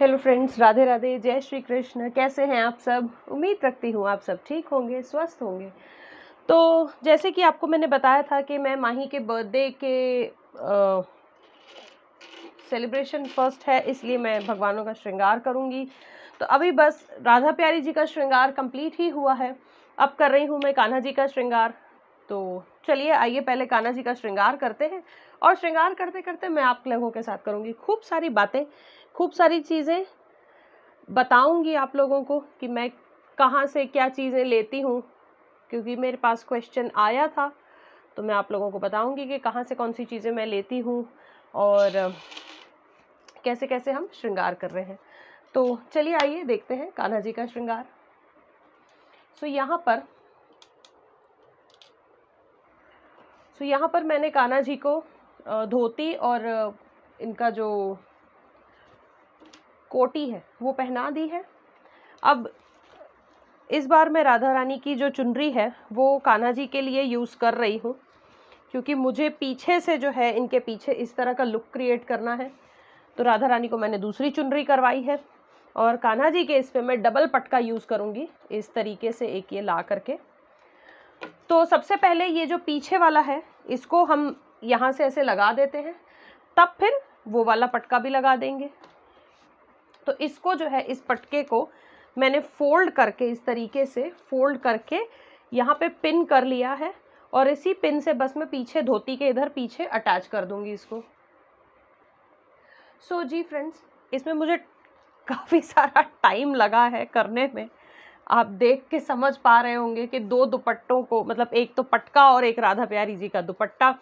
Hello friends, Radhe Radhe, जय श्री कृष्ण। कैसे हैं आप सब? उम्मीद रखती हूँ आप सब ठीक होंगे, स्वस्थ होंगे। तो जैसे कि आपको मैंने बताया था कि मैं माही के बर्थडे के सेलिब्रेशन फर्स्ट है, इसलिए मैं भगवानों का श्रृंगार करूँगी। तो अभी बस राधा प्यारी जी का श्रृंगार कंप्लीट ही हुआ है। अब कर रही हूँ मैं कान्हा जी का श्रृंगार। तो चलिए आइए पहले कान्हा जी का श्रृंगार करते हैं, और श्रृंगार करते करते मैं आप लोगों के साथ करूँगी खूब सारी बातें, खूब सारी चीज़ें बताऊंगी आप लोगों को कि मैं कहाँ से क्या चीज़ें लेती हूँ, क्योंकि मेरे पास क्वेश्चन आया था। तो मैं आप लोगों को बताऊंगी कि कहाँ से कौन सी चीज़ें मैं लेती हूँ और कैसे कैसे हम श्रृंगार कर रहे हैं। तो चलिए आइए देखते हैं कान्हा जी का श्रृंगार। यहाँ पर मैंने कान्हा जी को धोती और इनका जो कोटी है वो पहना दी है। अब इस बार मैं राधा रानी की जो चुनरी है वो कान्हा जी के लिए यूज़ कर रही हूँ, क्योंकि मुझे पीछे से जो है इनके पीछे इस तरह का लुक क्रिएट करना है। तो राधा रानी को मैंने दूसरी चुनरी करवाई है, और कान्हा जी के इस पे मैं डबल पटका यूज़ करूँगी इस तरीके से, एक ये ला करके। तो सबसे पहले ये जो पीछे वाला है इसको हम यहाँ से ऐसे लगा देते हैं, तब फिर वो वाला पटका भी लगा देंगे। तो इसको जो है, इस पटके को मैंने फोल्ड करके, इस तरीके से फोल्ड करके यहाँ पे पिन कर लिया है, और इसी पिन से बस मैं पीछे धोती के इधर पीछे अटैच कर दूंगी इसको। सो जी फ्रेंड्स, इसमें मुझे काफ़ी सारा टाइम लगा है करने में। आप देख के समझ पा रहे होंगे कि दो दुपट्टों को, मतलब एक तो पटका और एक राधा प्यारी जी का दुपट्टा,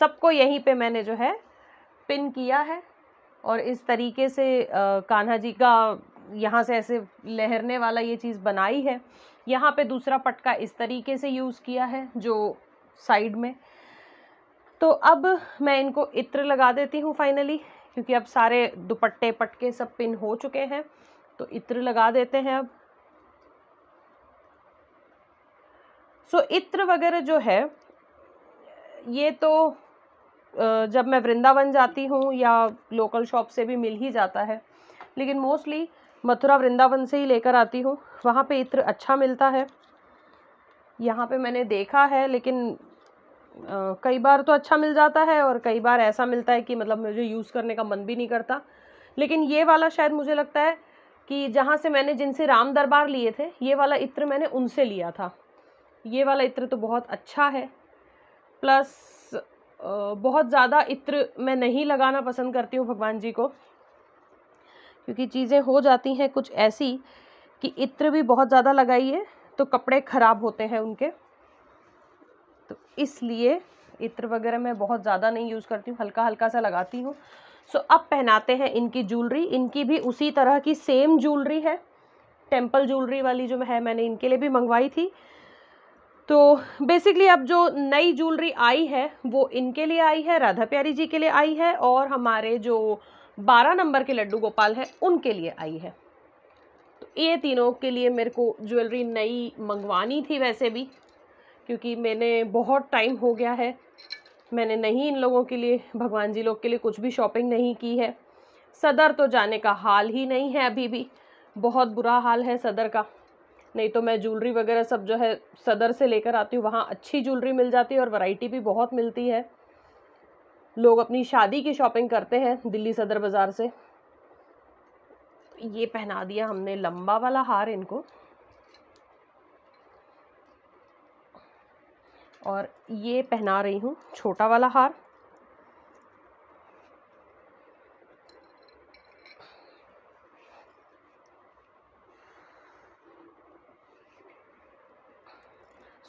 सबको यहीं पे मैंने जो है पिन किया है, और इस तरीके से कान्हा जी का यहाँ से ऐसे लहरने वाला ये चीज़ बनाई है। यहाँ पे दूसरा पटका इस तरीके से यूज़ किया है जो साइड में। तो अब मैं इनको इत्र लगा देती हूँ फाइनली, क्योंकि अब सारे दुपट्टे पटके सब पिन हो चुके हैं। तो इत्र लगा देते हैं अब। सो इत्र वगैरह जो है ये तो जब मैं वृंदावन जाती हूँ या लोकल शॉप से भी मिल ही जाता है, लेकिन मोस्टली मथुरा वृंदावन से ही लेकर आती हूँ। वहाँ पे इत्र अच्छा मिलता है। यहाँ पे मैंने देखा है, लेकिन कई बार तो अच्छा मिल जाता है और कई बार ऐसा मिलता है कि मतलब मुझे यूज़ करने का मन भी नहीं करता। लेकिन ये वाला शायद मुझे लगता है कि जहाँ से मैंने, जिनसे राम दरबार लिए थे, ये वाला इत्र मैंने उनसे लिया था। ये वाला इत्र तो बहुत अच्छा है। प्लस बहुत ज़्यादा इत्र मैं नहीं लगाना पसंद करती हूँ भगवान जी को, क्योंकि चीज़ें हो जाती हैं कुछ ऐसी कि इत्र भी बहुत ज़्यादा लगाइए तो कपड़े ख़राब होते हैं उनके। तो इसलिए इत्र वगैरह मैं बहुत ज़्यादा नहीं यूज़ करती हूँ, हल्का हल्का सा लगाती हूँ। सो अब पहनाते हैं इनकी ज्वेलरी। इनकी भी उसी तरह की सेम ज्वेलरी है, टेम्पल ज्वेलरी वाली जो है मैंने इनके लिए भी मंगवाई थी। तो बेसिकली अब जो नई ज्वेलरी आई है वो इनके लिए आई है, राधा प्यारी जी के लिए आई है, और हमारे जो 12 नंबर के लड्डू गोपाल हैं उनके लिए आई है। तो ये तीनों के लिए मेरे को ज्वेलरी नई मंगवानी थी वैसे भी, क्योंकि मैंने बहुत टाइम हो गया है, मैंने नहीं इन लोगों के लिए, भगवान जी लोग के लिए कुछ भी शॉपिंग नहीं की है। सदर तो जाने का हाल ही नहीं है, अभी भी बहुत बुरा हाल है सदर का। नहीं तो मैं ज्वेलरी वगैरह सब जो है सदर से लेकर आती हूँ, वहाँ अच्छी ज्वेलरी मिल जाती है और वैरायटी भी बहुत मिलती है। लोग अपनी शादी की शॉपिंग करते हैं दिल्ली सदर बाज़ार से। ये पहना दिया हमने लंबा वाला हार इनको, और ये पहना रही हूँ छोटा वाला हार।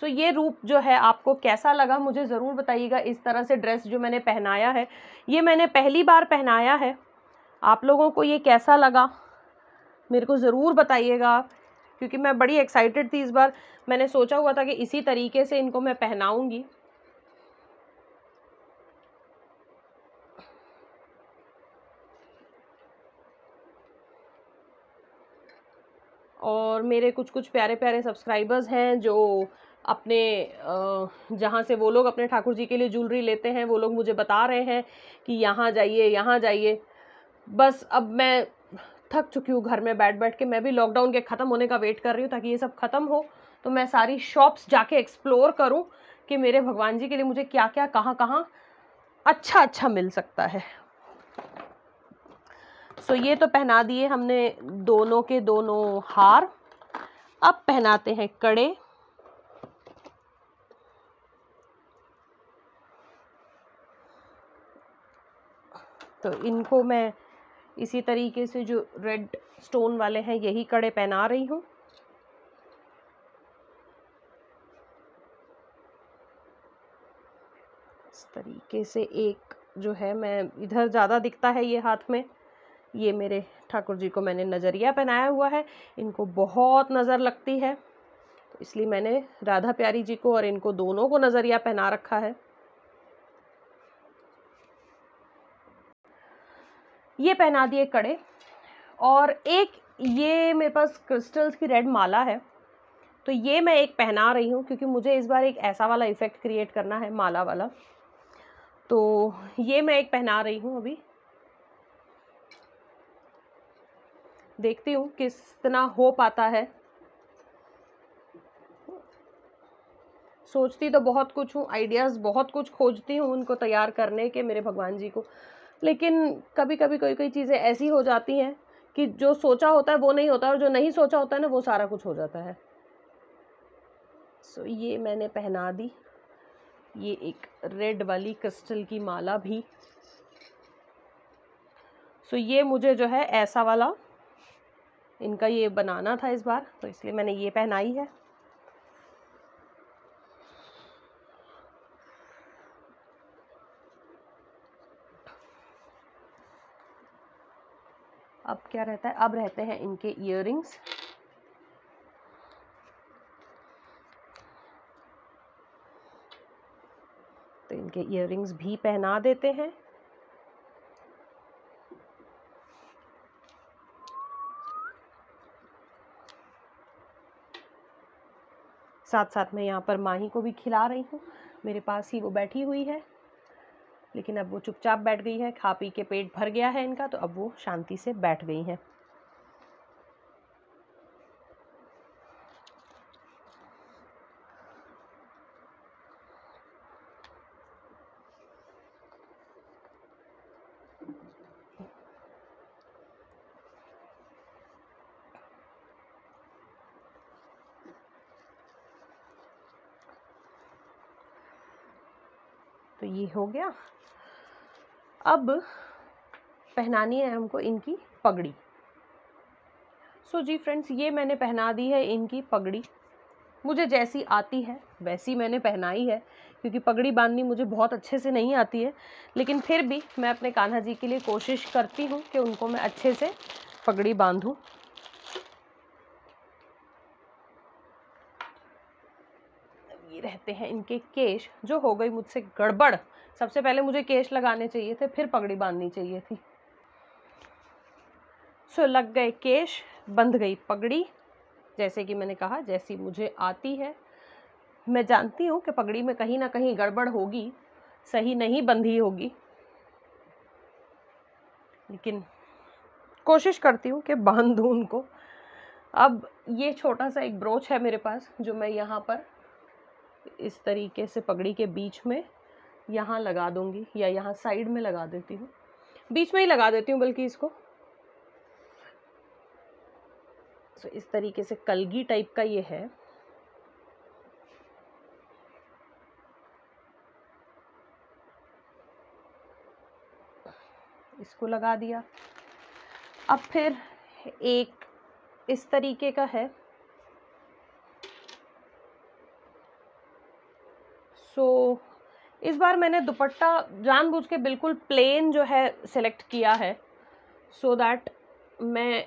सो ये रूप जो है आपको कैसा लगा मुझे ज़रूर बताइएगा। इस तरह से ड्रेस जो मैंने पहनाया है, ये मैंने पहली बार पहनाया है। आप लोगों को ये कैसा लगा मेरे को ज़रूर बताइएगा, क्योंकि मैं बड़ी एक्साइटेड थी इस बार। मैंने सोचा हुआ था कि इसी तरीके से इनको मैं पहनाऊंगी। और मेरे कुछ कुछ प्यारे प्यारे सब्सक्राइबर्स हैं जो अपने जहाँ से वो लोग अपने ठाकुर जी के लिए ज्वेलरी लेते हैं, वो लोग मुझे बता रहे हैं कि यहाँ जाइए यहाँ जाइए। बस अब मैं थक चुकी हूँ घर में बैठ बैठ के। मैं भी लॉकडाउन के ख़त्म होने का वेट कर रही हूँ ताकि ये सब ख़त्म हो तो मैं सारी शॉप्स जाके एक्सप्लोर करूँ कि मेरे भगवान जी के लिए मुझे क्या क्या कहाँ कहाँ अच्छा अच्छा मिल सकता है। सो ये तो पहना दिए हमने दोनों के दोनों हार। अब पहनाते हैं कड़े। तो इनको मैं इसी तरीके से जो रेड स्टोन वाले हैं यही कड़े पहना रही हूँ। इस तरीके से एक जो है, मैं इधर ज़्यादा दिखता है ये हाथ में, ये मेरे ठाकुर जी को मैंने नज़रिया पहनाया हुआ है। इनको बहुत नज़र लगती है तो इसलिए मैंने राधा प्यारी जी को और इनको दोनों को नज़रिया पहना रखा है। ये पहना दिए कड़े। और एक ये मेरे पास क्रिस्टल्स की रेड माला है तो ये मैं एक पहना रही हूँ क्योंकि मुझे इस बार एक ऐसा वाला इफेक्ट क्रिएट करना है माला वाला। तो ये मैं एक पहना रही हूँ। अभी देखती हूँ कितना हो पाता है। सोचती तो बहुत कुछ हूँ, आइडियाज़ बहुत कुछ खोजती हूँ उनको तैयार करने के मेरे भगवान जी को, लेकिन कभी कभी कोई कोई चीज़ें ऐसी हो जाती हैं कि जो सोचा होता है वो नहीं होता और जो नहीं सोचा होता है ना वो सारा कुछ हो जाता है। सो ये मैंने पहना दी, ये एक रेड वाली क्रिस्टल की माला भी। सो ये मुझे जो है ऐसा वाला इनका ये बनाना था इस बार तो इसलिए मैंने ये पहनाई है। अब क्या रहता है, अब रहते हैं इनके इयररिंग्स। तो इनके इयररिंग्स भी पहना देते हैं। साथ साथ में यहाँ पर माही को भी खिला रही हूँ, मेरे पास ही वो बैठी हुई है, लेकिन अब वो चुपचाप बैठ गई है। खा पी के पेट भर गया है इनका तो अब वो शांति से बैठ गई हैं। तो ये हो गया। अब पहनानी है हमको इनकी पगड़ी। सो जी फ्रेंड्स, ये मैंने पहना दी है इनकी पगड़ी। मुझे जैसी आती है वैसी मैंने पहनाई है क्योंकि पगड़ी बांधनी मुझे बहुत अच्छे से नहीं आती है, लेकिन फिर भी मैं अपने कान्हा जी के लिए कोशिश करती हूँ कि उनको मैं अच्छे से पगड़ी बांधूँ। ये रहते हैं इनके केश, जो हो गई मुझसे गड़बड़। सबसे पहले मुझे केश लगाने चाहिए थे, फिर पगड़ी बांधनी चाहिए थी। सो लग गए केश, बंध गई पगड़ी। जैसे कि मैंने कहा जैसी मुझे आती है। मैं जानती हूँ कि पगड़ी में कहीं ना कहीं गड़बड़ होगी, सही नहीं बंधी होगी, लेकिन कोशिश करती हूँ कि बांध दूँ उनको। अब ये छोटा सा एक ब्रोच है मेरे पास जो मैं यहाँ पर इस तरीके से पगड़ी के बीच में यहाँ लगा दूंगी, या यहाँ साइड में लगा देती हूँ, बीच में ही लगा देती हूँ बल्कि इसको। तो इस तरीके से कलगी टाइप का ये है। इसको लगा दिया। अब फिर एक इस तरीके का है। सो इस बार मैंने दुपट्टा जानबूझ के बिल्कुल प्लेन जो है सिलेक्ट किया है, सो दैट मैं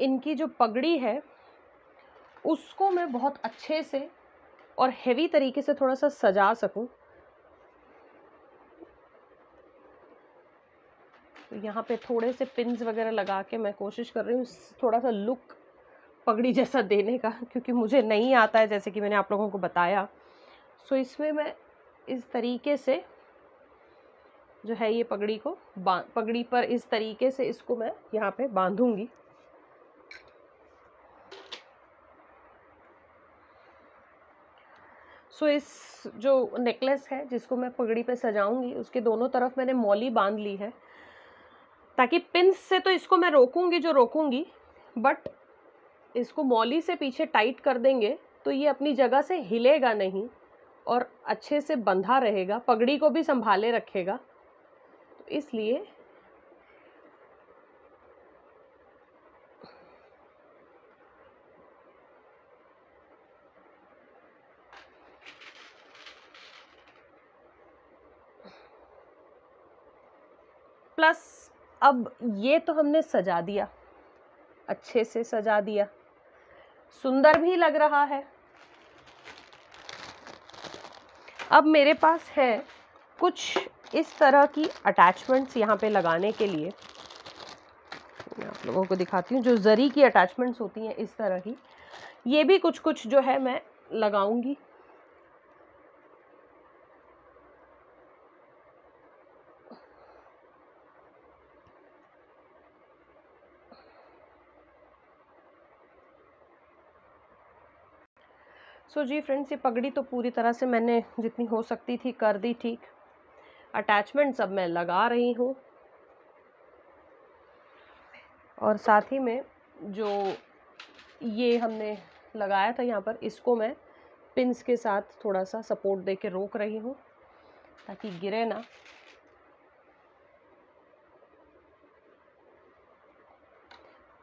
इनकी जो पगड़ी है उसको मैं बहुत अच्छे से और हेवी तरीके से थोड़ा सा सजा सकूं। तो यहाँ पे थोड़े से पिन्स वगैरह लगा के मैं कोशिश कर रही हूँ थोड़ा सा लुक पगड़ी जैसा देने का, क्योंकि मुझे नहीं आता है जैसे कि मैंने आप लोगों को बताया। सो इसमें मैं इस तरीके से जो है ये पगड़ी को पगड़ी पर इस तरीके से इसको मैं यहाँ पे बांधूंगी। सो इस जो नेकलेस है जिसको मैं पगड़ी पे सजाऊंगी, उसके दोनों तरफ मैंने मौली बांध ली है, ताकि पिंस से तो इसको मैं रोकूंगी जो रोकूंगी, बट इसको मौली से पीछे टाइट कर देंगे तो ये अपनी जगह से हिलेगा नहीं और अच्छे से बंधा रहेगा, पगड़ी को भी संभाले रखेगा। तो इसलिए प्लस अब ये तो हमने सजा दिया, अच्छे से सजा दिया, सुंदर भी लग रहा है। अब मेरे पास है कुछ इस तरह की अटैचमेंट्स यहाँ पे लगाने के लिए, मैं आप लोगों को दिखाती हूँ। जो जरी की अटैचमेंट्स होती हैं इस तरह की, ये भी कुछ कुछ जो है मैं लगाऊंगी। सो जी फ्रेंड्स, ये पगड़ी तो पूरी तरह से मैंने जितनी हो सकती थी कर दी ठीक। अटैचमेंट्स अब मैं लगा रही हूँ, और साथ ही में जो ये हमने लगाया था यहाँ पर, इसको मैं पिंस के साथ थोड़ा सा सपोर्ट दे के रोक रही हूँ ताकि गिरे ना।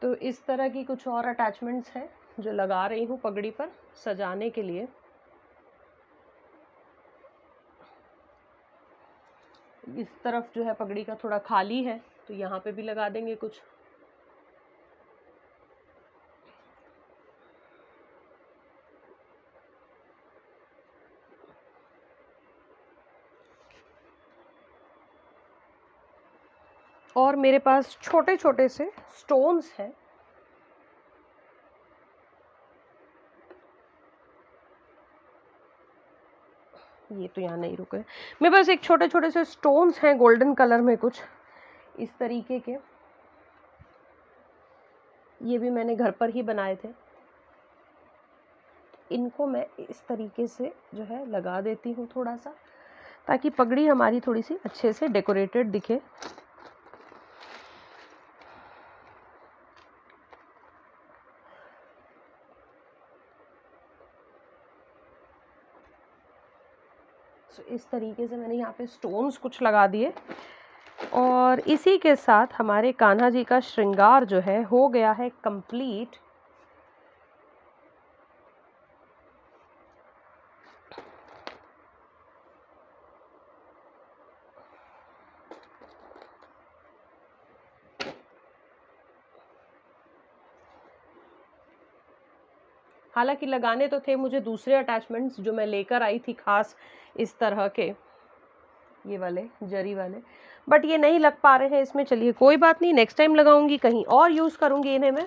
तो इस तरह की कुछ और अटैचमेंट्स हैं जो लगा रही हूँ पगड़ी पर सजाने के लिए। इस तरफ जो है पगड़ी का थोड़ा खाली है, तो यहाँ पे भी लगा देंगे कुछ। और मेरे पास छोटे छोटे से स्टोन्स हैं, ये तो यहाँ नहीं रुक रहे। मेरे पास एक छोटे छोटे से स्टोन्स हैं गोल्डन कलर में कुछ इस तरीके के, ये भी मैंने घर पर ही बनाए थे। इनको मैं इस तरीके से जो है लगा देती हूँ थोड़ा सा, ताकि पगड़ी हमारी थोड़ी सी अच्छे से डेकोरेटेड दिखे। इस तरीके से मैंने यहाँ पे स्टोन्स कुछ लगा दिए, और इसी के साथ हमारे कान्हा जी का श्रृंगार जो है हो गया है कंप्लीट। हालांकि लगाने तो थे मुझे दूसरे अटैचमेंट्स जो मैं लेकर आई थी खास इस तरह के, ये वाले जरी वाले, बट ये नहीं लग पा रहे हैं इसमें। चलिए कोई बात नहीं, नेक्स्ट टाइम लगाऊंगी, कहीं और यूज़ करूंगी इन्हें मैं।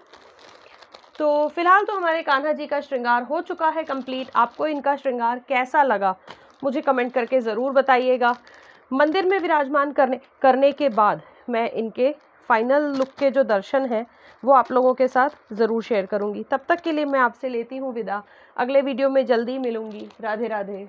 तो फिलहाल तो हमारे कान्हा जी का श्रृंगार हो चुका है कंप्लीट। आपको इनका श्रृंगार कैसा लगा मुझे कमेंट करके ज़रूर बताइएगा। मंदिर में विराजमान करने के बाद मैं इनके फाइनल लुक के जो दर्शन हैं वो आप लोगों के साथ ज़रूर शेयर करूंगी। तब तक के लिए मैं आपसे लेती हूँ विदा। अगले वीडियो में जल्दी मिलूंगी। राधे राधे।